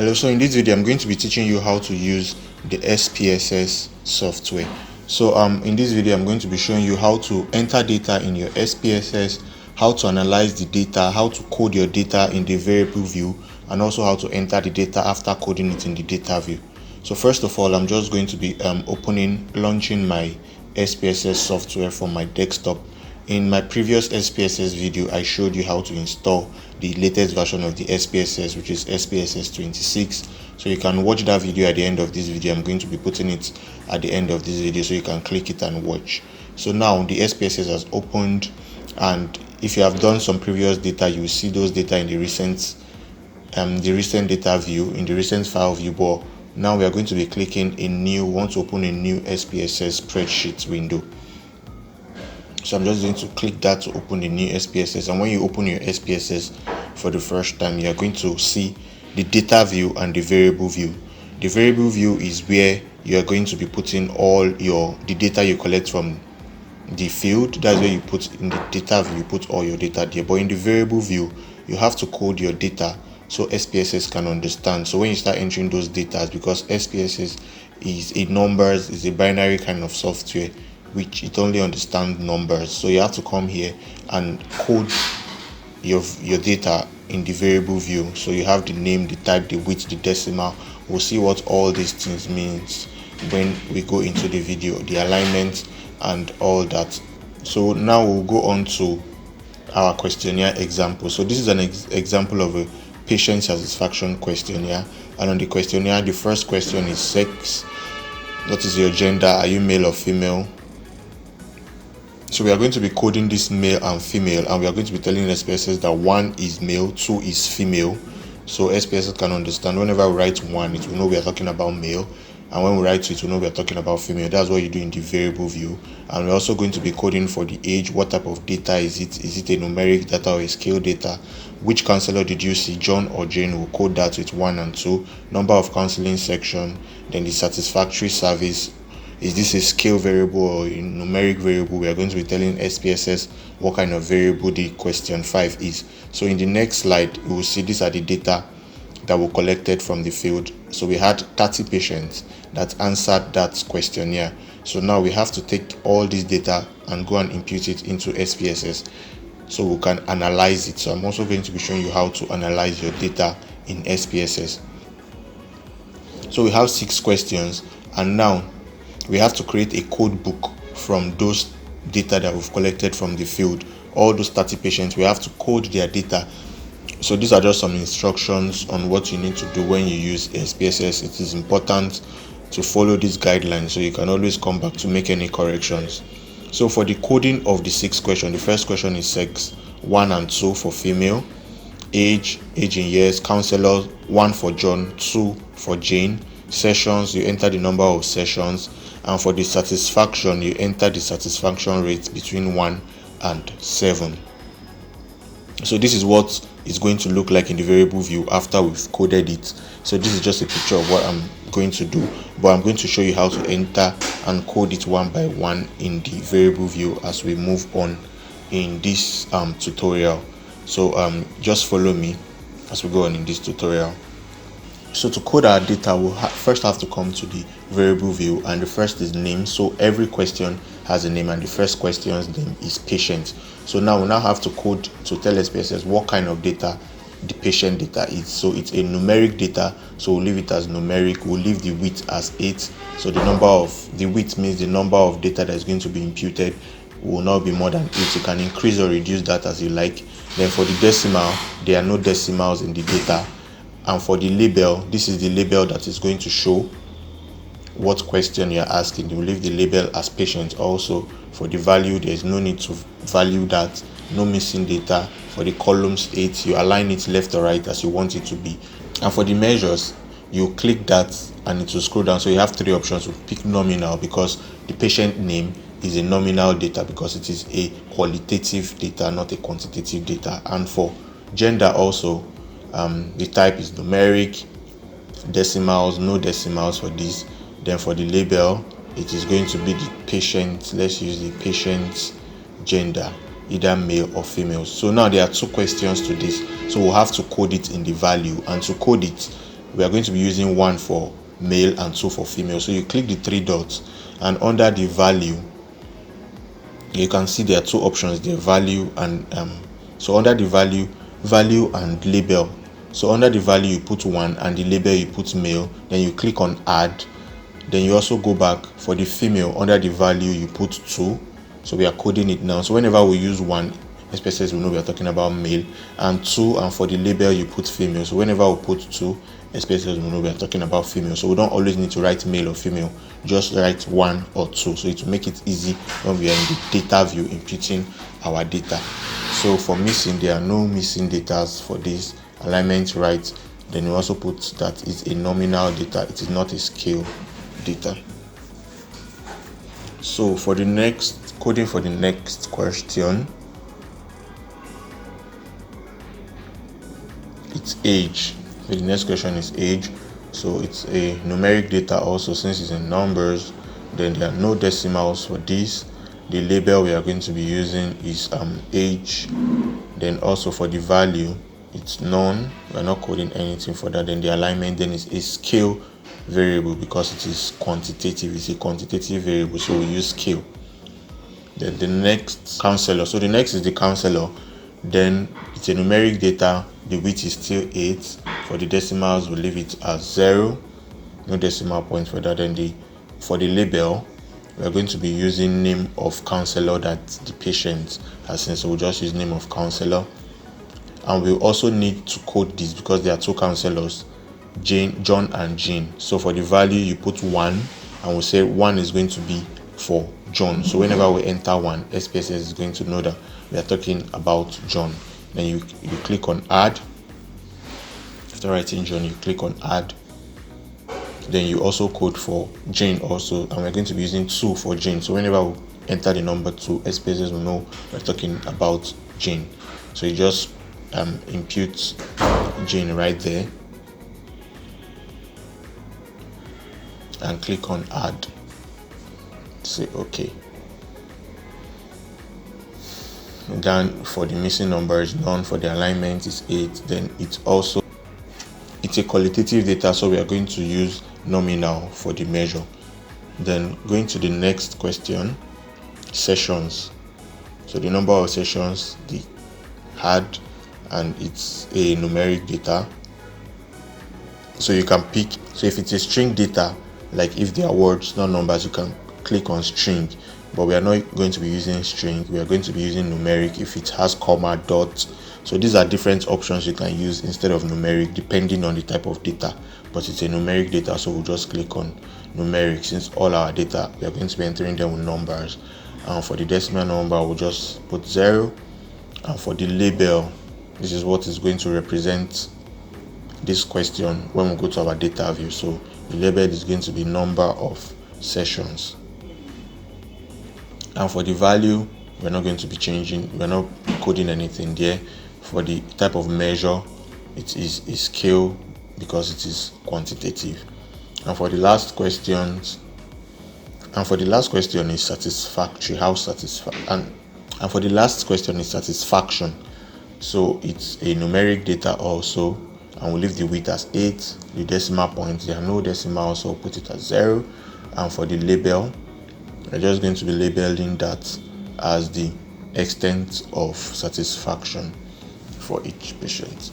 Hello, so in this video I'm going to be teaching you how to use the SPSS software. So in this video I'm going to be showing you how to enter data in your SPSS, how to analyze the data, how to code your data in the variable view, and also how to enter the data after coding it in the data view. So first of all, I'm just going to be launching my SPSS software from my desktop. In my previous SPSS video, I showed you how to install the latest version of the SPSS, which is SPSS 26. So you can watch that video at the end of this video. I'm going to be putting it at the end of this video so you can click it and watch. So now the SPSS has opened, and if you have done some previous data, you will see those data in the recent data view, in the recent file view. But now we are going to be clicking in new. We want to open a new SPSS spreadsheet window. So I'm just going to click that to open the new SPSS, and when you open your SPSS for the first time, you are going to see the data view and the variable view. The variable view is where you are going to be putting all the data you collect from the field. That's where you put in the data view, you put all your data there. But in the variable view, you have to code your data so SPSS can understand. So when you start entering those data, because SPSS is a binary kind of software, which it only understands numbers, so you have to come here and code your data in the variable view. So you have the name, the type, the width, the decimal. We'll see what all these things means when we go into the video, the alignment and all that. So now we'll go on to our questionnaire example. So this is an example of a patient satisfaction questionnaire, and on the questionnaire, the first question is sex. What is your gender? Are you male or female? So we are going to be coding this male and female, and we are going to be telling SPSS that 1 is male, 2 is female. So SPSS can understand whenever we write 1, it will know we are talking about male, and when we write 2, it will know we are talking about female. That's what you do in the variable view. And we're also going to be coding for the age. What type of data is it? Is it a numeric data or a scale data? Which counselor did you see, John or Jane? We'll code that with 1 and 2. Number of counseling section, then the satisfactory service. Is this a scale variable or a numeric variable? We are going to be telling SPSS what kind of variable the question 5 is. So in the next slide, we will see these are the data that were collected from the field. So we had 30 patients that answered that questionnaire. So now we have to take all this data and go and impute it into SPSS so we can analyze it. So I'm also going to be showing you how to analyze your data in SPSS. So we have 6 questions, and now we have to create a code book from those data that we've collected from the field. All those 30 patients, we have to code their data. So these are just some instructions on what you need to do when you use SPSS. It is important to follow these guidelines so you can always come back to make any corrections. So for the coding of the 6 questions, the first question is sex, 1 and 2 for female. Age in years. Counselor, 1 for John, 2 for Jane. Sessions, you enter the number of sessions, and for the satisfaction, you enter the satisfaction rate between 1 and 7. So this is what it's going to look like in the variable view after we've coded it. So this is just a picture of what I'm going to do, but I'm going to show you how to enter and code it one by one in the variable view as we move on in this tutorial. So just follow me as we go on in this tutorial. So to code our data, we'll first have to come to the variable view, and the first is name. So every question has a name, and the first question's name is patient. So now we have to code to tell SPSS what kind of data the patient data is. So it's a numeric data, so we'll leave it as numeric. We'll leave the width as 8. So the width means the number of data that is going to be imputed will not be more than 8. You can increase or reduce that as you like. Then for the decimal, there are no decimals in the data. And for the label, this is the label that is going to show what question you're asking. You will leave the label as patient. Also for the value, there is no need to value that, no missing data. For the columns 8, you align it left or right as you want it to be. And for the measures, you click that and it will scroll down. So you have 3 options. You pick nominal because the patient name is a nominal data because it is a qualitative data, not a quantitative data. And for gender also, the type is numeric, decimals, no decimals for this. Then for the label, it is going to be the patient. Let's use the patient's gender, either male or female. So now there are 2 questions to this, so we'll have to code it in the value. And to code it, we are going to be using 1 for male and 2 for female. So you click the 3 dots, and under the value, you can see there are 2 options there, value and so under the value and label. So under the value you put 1, and the label you put male. Then you click on add. Then you also go back for the female. Under the value you put 2. So we are coding it now. So whenever we use 1, SPSS will know we are talking about male, and 2, and for the label you put female. So whenever we put 2, SPSS will know we are talking about female. So we don't always need to write male or female, just write 1 or 2. So it will make it easy when we are in the data view imputing our data. So for missing, there are no missing data for this alignment right. Then we also put that it's a nominal data, it is not a scale data. So for the next coding, for the next question, it's age. So the next question is age. So it's a numeric data also, since it's in numbers. Then there are no decimals for this. The label we are going to be using is age. Then also for the value, it's none. We're not coding anything for that. Then the alignment then is a scale variable, because it is quantitative. It's a quantitative variable, so we use scale. Then the next counselor. So the next is the counselor. Then it's a numeric data. The width is still 8. For the decimals, we leave it as 0. No decimal point for that. Then for the label, we are going to be using name of counselor that the patient has seen. So we'll just use name of counselor. And we also need to code this because there are 2 counselors, John and Jane. So for the value, you put 1, and we'll say 1 is going to be for John. So whenever we enter 1, SPSS is going to know that we are talking about John. Then you click on add. After writing John, you click on add. Then you also code for Jane also, and we're going to be using 2 for Jane. So whenever we enter the number 2, SPSS will know we're talking about Jane. So you just impute Jane right there and click on add. Say okay. Then for the missing number is none. For the alignment is 8. Then it's a qualitative data, so we are going to use nominal for the measure. Then going to the next question, sessions. So the number of sessions they had, and it's a numeric data. So you can pick. So if it's a string data, like if they are words, not numbers, you can click on string. But we are not going to be using string. We are going to be using numeric if it has comma, dot. So these are different options you can use instead of numeric, depending on the type of data. But it's a numeric data, so we'll just click on numeric, since all our data we are going to be entering them with numbers. And for the decimal number, we'll just put 0. And for the label, this is what is going to represent this question when we go to our data view. So the label is going to be number of sessions. And for the value, we're not going to be changing, we're not coding anything there. For the type of measure, it is a scale because it is quantitative. And for the last question is satisfactory. How satisfactory? And for the last question is satisfaction. So it's a numeric data also, and we'll leave the width as 8. The decimal points, there are no decimals, so we'll put it as 0. And for the label, we're just going to be labeling that as the extent of satisfaction for each patient.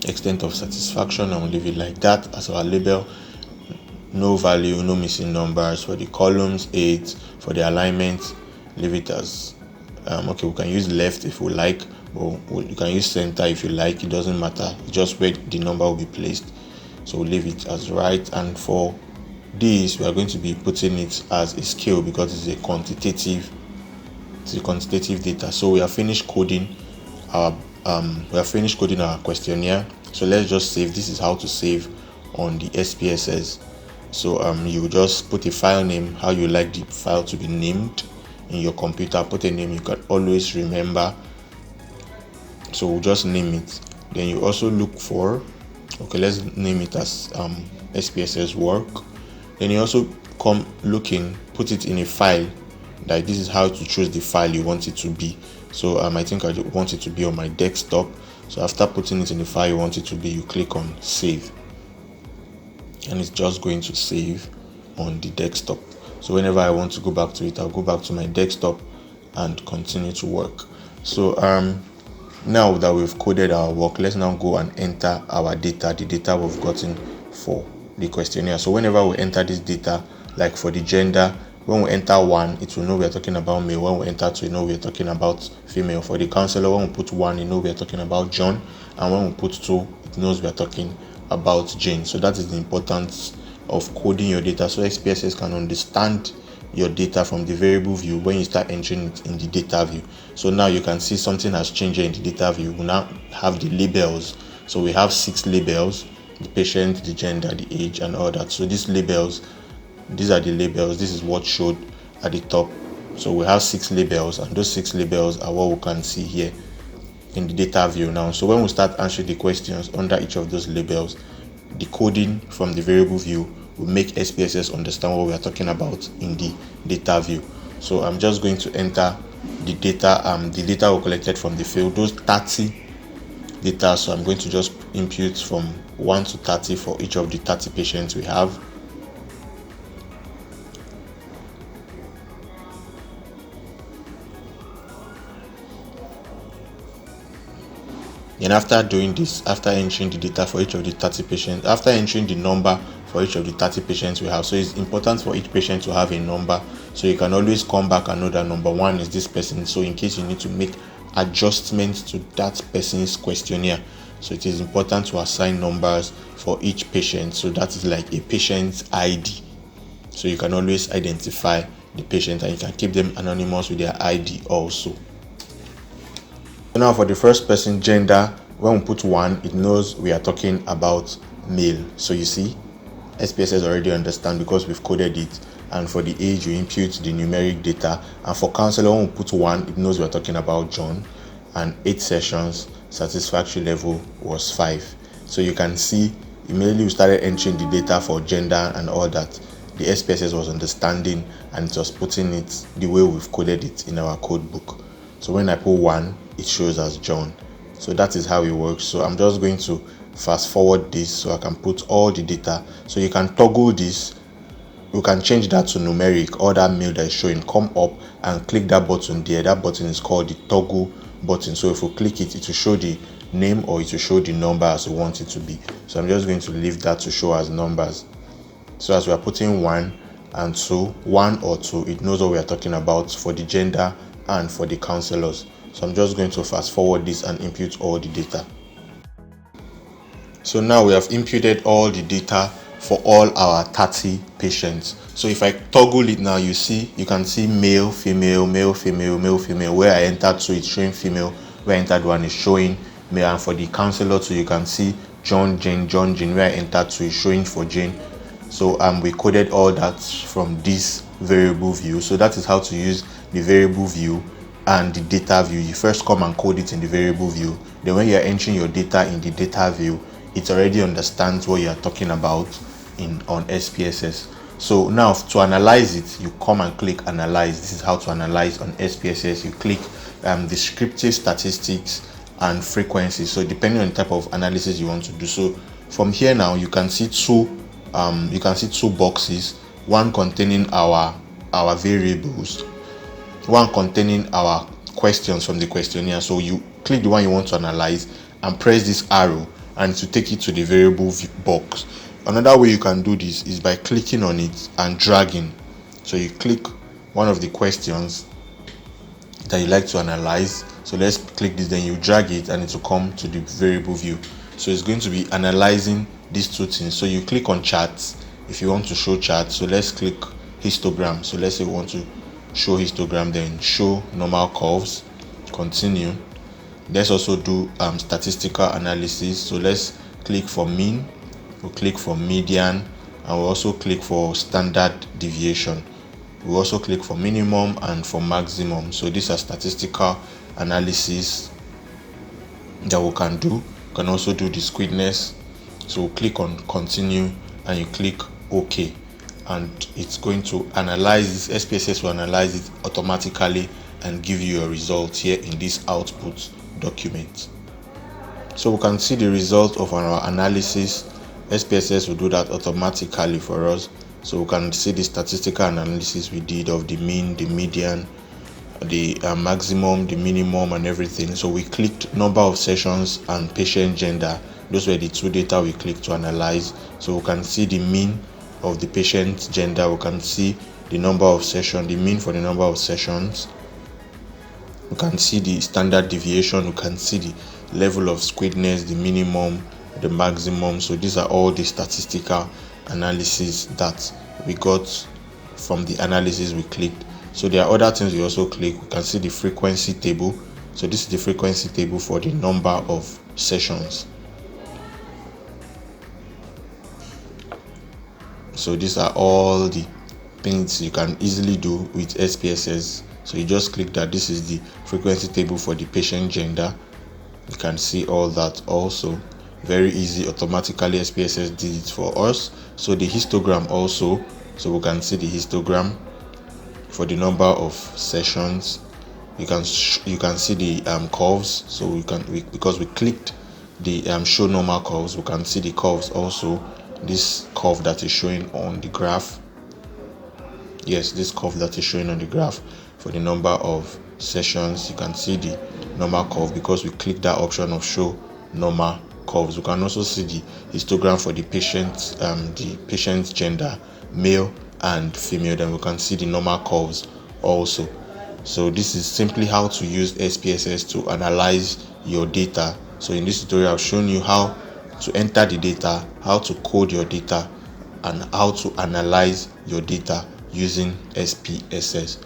Extent of satisfaction, and we'll leave it like that as our label. No value, no missing numbers. For the columns, 8. For the alignment, leave it as okay, we can use left if we like, or you can use center if you like. It doesn't matter, just where the number will be placed. So we'll leave it as right. And for this, we are going to be putting it as a scale because it's a quantitative data. So we are finished coding our questionnaire. So let's just save. This is how to save on the SPSS. So you just put a file name, how you like the file to be named in your computer. Put a name you can always remember. So we'll just name it. Then you also look for, okay, let's name it as SPSS work. Then you also come looking, put it in a file. Like this is how to choose the file you want it to be. So I think I want it to be on my desktop. So after putting it in the file you want it to be, you click on save, and it's just going to save on the desktop. So whenever I want to go back to it, I'll go back to my desktop and continue to work. So now that we've coded our work, let's now go and enter our data, the data we've gotten for the questionnaire. So whenever we enter this data, like for the gender, when we enter 1, it will know we are talking about male. When we enter 2, you know we are talking about female. For the counselor, when we put 1, you know we are talking about John, and when we put 2, it knows we are talking about Jane. So that is the importance of coding your data, so SPSS can understand your data from the variable view when you start entering it in the data view. So now you can see something has changed in the data view. We now have the labels. So we have 6 labels: the patient, the gender, the age, and all that. So these labels, these are the labels. This is what showed at the top. So we have 6 labels, and those 6 labels are what we can see here in the data view now. So when we start answering the questions under each of those labels, the coding from the variable view will make SPSS understand what we are talking about in the data view. So I'm just going to enter the data we collected from the field, those 30 data. So I'm going to just input from 1 to 30 for each of the 30 patients we have. And after doing this, after entering the data for each of the 30 patients, after entering the number for each of the 30 patients we have, so it's important for each patient to have a number, so you can always come back and know that number 1 is this person. So in case you need to make adjustments to that person's questionnaire, so it is important to assign numbers for each patient. So that is like a patient's ID, so you can always identify the patient, and you can keep them anonymous with their ID also. So now for the first person, gender, when we put 1, it knows we are talking about male. So you see, SPSS already understand because we've coded it. And for the age, you input the numeric data. And for counselor, when we put 1, it knows we're talking about John. And 8 sessions, satisfactory level was 5. So you can see, immediately we started entering the data for gender and all that, the SPSS was understanding and it was putting it the way we've coded it in our code book. So when I put 1, it shows as John. So that is how it works. So I'm just going to fast forward this so I can put all the data. So you can toggle this. You can change that to numeric, or that male that is showing. Come up and click that button there. That button is called the toggle button. So if we click it, it will show the name or it will show the number as we want it to be. So I'm just going to leave that to show as numbers. So as we are putting 1 and 2, 1 or 2, it knows what we are talking about for the gender and for the counselors. So I'm just going to fast forward this and input all the data. So now we have inputted all the data for all our 30 patients. So if I toggle it now, you can see male, female, male, female, male, female. Where I entered 2, it's showing female. Where I entered 1 is showing male. And for the counselor too, you can see John, Jane, John, Jane. Where I entered 2 is showing for Jane. So we coded all that from this variable view. So that is how to use the variable view and the data view. You first come and code it in the variable view. Then when you're entering your data in the data view, it already understands what you're talking about on SPSS. So now to analyze it, you come and click analyze. This is how to analyze on SPSS. You click descriptive statistics and frequency. So depending on the type of analysis you want to do. So from here now you can see two boxes, one containing our variables, one containing our questions from the questionnaire. So you click the one you want to analyze and press this arrow and to take it to the variable box. Another way you can do this is by clicking on it and dragging. So you click one of the questions that you like to analyze. So let's click this, then you drag it and it will come to the variable view. So it's going to be analyzing these two things. So you click on charts if you want to show charts. So let's click histogram. So let's say we want to show histogram, then show normal curves, continue. Let's also do statistical analysis. So let's click for mean, we'll click for median, and we'll also click for standard deviation. We'll also click for minimum and for maximum. So these are statistical analysis that we can do. You can also do discreteness. So click on continue and you click OK, and it's going to analyze this. SPSS will analyze it automatically and give you a result here in this output document. So we can see the result of our analysis. SPSS will do that automatically for us. So we can see the statistical analysis we did of the mean, the median, the maximum, the minimum, and everything. So we clicked number of sessions and patient gender. Those were the two data we clicked to analyze. So we can see the mean of the patient gender. We can see the number of sessions, the mean for the number of sessions. We can see the standard deviation. We can see the level of squidness, the minimum, the maximum. So these are all the statistical analysis that we got from the analysis we clicked. So there are other things we also click. We can see the frequency table. So this is the frequency table for the number of sessions. So these are all the things you can easily do with SPSS. So you just click that. This is the frequency table for the patient gender. You can see all that also. Very easy. Automatically SPSS did it for us. So the histogram also. So we can see the histogram for the number of sessions. You can see the curves. So because we clicked the show normal curves, we can see the curves also. This curve that is showing on the graph. Yes, this curve that is showing on the graph for the number of sessions. You can see the normal curve because we clicked that option of show normal curves. We can also see the histogram for the patient's gender, male and female. Then we can see the normal curves also. So this is simply how to use SPSS to analyze your data. So in this tutorial, I've shown you how to enter the data, how to code your data, and how to analyze your data using SPSS.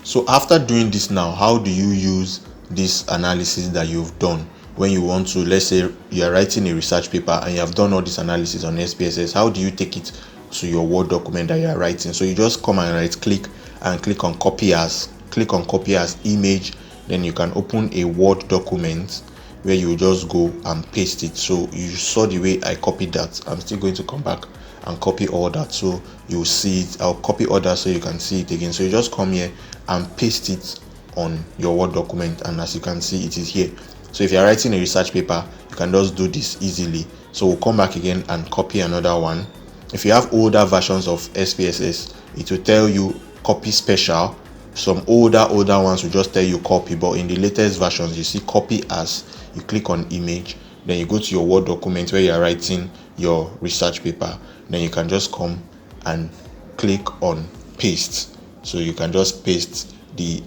So after doing this now, how do you use this analysis that you've done when you want to, let's say you are writing a research paper and you have done all this analysis on SPSS? How do you take it to your Word document that you are writing? So you just come and right click and click on copy as image. Then you can open a Word document where you just go and paste it. So you saw the way I copied that. I'm still going to come back and copy all that so you see it. I'll copy all that so you can see it again. So you just come here and paste it on your Word document, and as you can see, it is here. So if you're writing a research paper, you can just do this easily. So we'll come back again and copy another one. If you have older versions of SPSS, it will tell you copy special. Some older ones will just tell you copy, but in the latest versions you see copy as. You click on image, then you go to your Word document where you're writing your research paper. Then you can just come and click on paste. So you can just paste the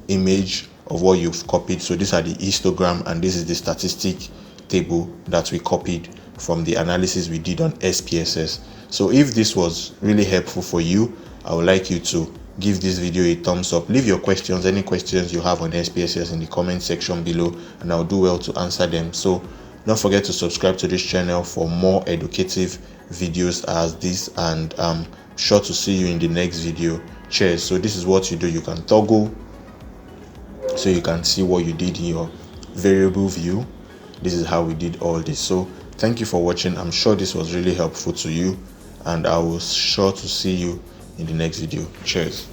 image of what you've copied. So these are the histogram and this is the statistic table that we copied from the analysis we did on SPSS. So if this was really helpful for you, I would like you to give this video a thumbs up. Leave your questions, any questions you have on SPSS, in the comment section below, and I'll do well to answer them. So don't forget to subscribe to this channel for more educative videos as this, and I'm sure to see you in the next video. Cheers. So this is what you do. You can toggle so you can see what you did in your variable view. This is how we did all this. So thank you for watching. I'm sure this was really helpful to you, and I will sure to see you in the next video. Cheers.